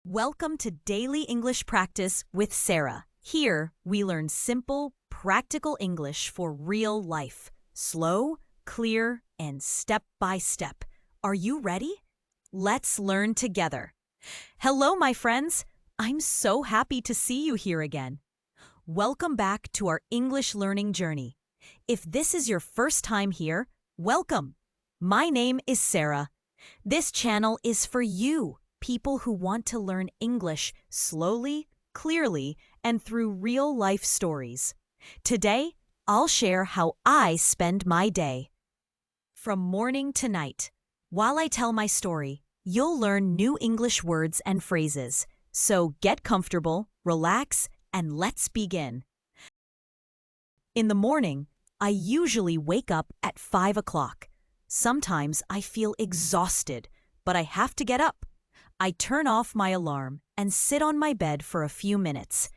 Welcome to Daily English Practice with Sarah. Here, we learn simple, practical English for real life. Slow, clear, and step by step. Are you ready? Let's learn together. Hello, my friends. I'm so happy to see you here again. Welcome back to our English learning journey. If this is your first time here, welcome. My name is Sarah. This channel is for you. People who want to learn English slowly, clearly, and through real-life stories. Today, I'll share how I spend my day. From morning to night. While I tell my story, you'll learn new English words and phrases. So get comfortable, relax, and let's begin. In the morning, I usually wake up at 5 o'clock. Sometimes I feel exhausted, but I have to get up. I turn off my alarm and sit on my bed for a few minutes.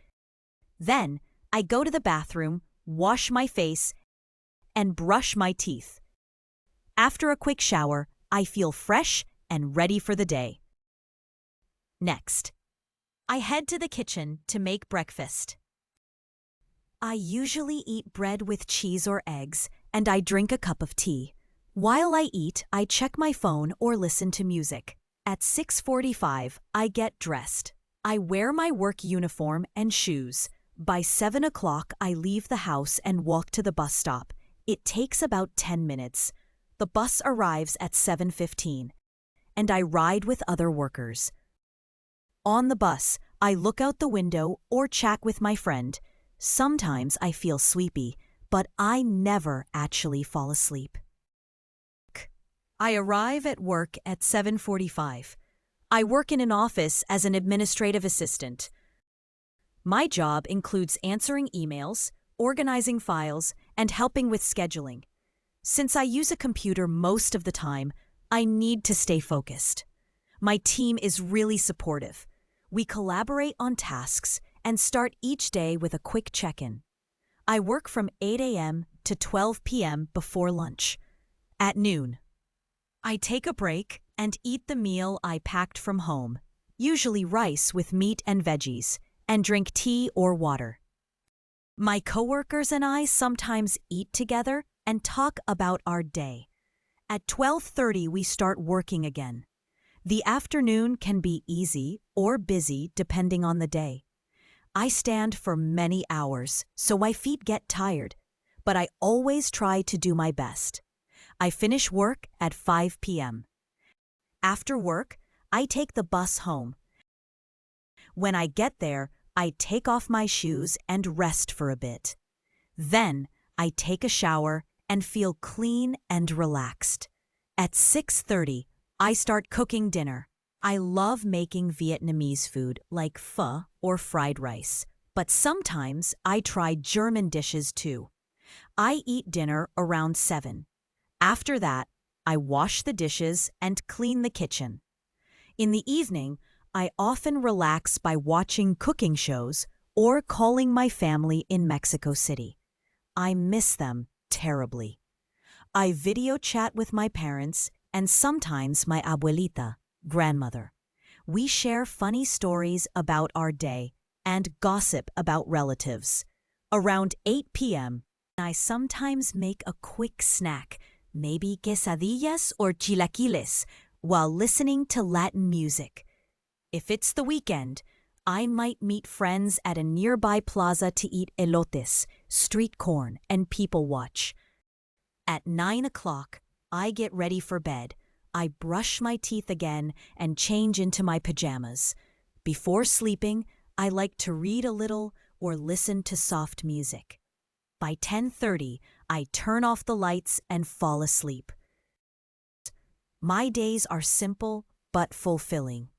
Then, I go to the bathroom, wash my face, and brush my teeth. After a quick shower, I feel fresh and ready for the day. Next, I head to the kitchen to make breakfast. I usually eat bread with cheese or eggs, and I drink a cup of tea. While I eat, I check my phone or listen to music. At 6:45, I get dressed. I wear my work uniform and shoes. By 7 o'clock, I leave the house and walk to the bus stop. It takes about 10 minutes. The bus arrives at 7:15, and I ride with other workers. On the bus, I look out the window or chat with my friend. Sometimes I feel sleepy, but I never actually fall asleep. I arrive at work at 7:45. I work in an office as an administrative assistant. My job includes answering emails, organizing files, and helping with scheduling. Since I use a computer most of the time, I need to stay focused. My team is really supportive. We collaborate on tasks and start each day with a quick check-in. I work from 8 a.m. to 12 p.m. before lunch. At noon, I take a break and eat the meal I packed from home, usually rice with meat and veggies, and drink tea or water. My coworkers and I sometimes eat together and talk about our day. At 12:30, we start working again. The afternoon can be easy or busy depending on the day. I stand for many hours, so my feet get tired, but I always try to do my best. I finish work at 5 p.m. After work, I take the bus home. When I get there, I take off my shoes and rest for a bit. Then, I take a shower and feel clean and relaxed. At 6:30, I start cooking dinner. I love making Vietnamese food like pho or fried rice, but sometimes I try German dishes too. I eat dinner around 7. After that, I wash the dishes and clean the kitchen. In the evening, I often relax by watching cooking shows or calling my family in Mexico City. I miss them terribly. I video chat with my parents and sometimes my abuelita, grandmother. We share funny stories about our day and gossip about relatives. Around 8 p.m., I sometimes make a quick snack, maybe quesadillas or chilaquiles, while listening to Latin music. If it's the weekend, I might meet friends at a nearby plaza to eat elotes, street corn, and people watch. At 9 o'clock, I get ready for bed. I brush my teeth again and change into my pajamas. Before sleeping, I like to read a little or listen to soft music. By 10:30, I turn off the lights and fall asleep. My days are simple but fulfilling.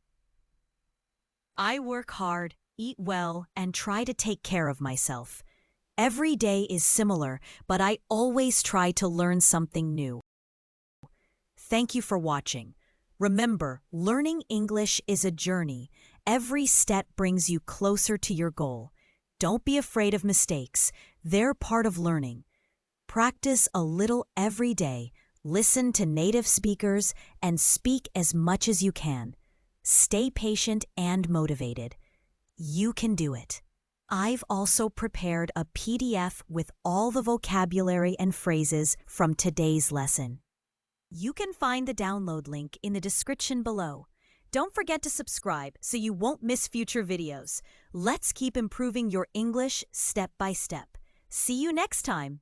I work hard, eat well, and try to take care of myself. Every day is similar, but I always try to learn something new. Thank you for watching. Remember, learning English is a journey. Every step brings you closer to your goal. Don't be afraid of mistakes. They're part of learning. Practice a little every day, listen to native speakers, and speak as much as you can. Stay patient and motivated. You can do it. I've also prepared a PDF with all the vocabulary and phrases from today's lesson. You can find the download link in the description below. Don't forget to subscribe so you won't miss future videos. Let's keep improving your English step by step. See you next time.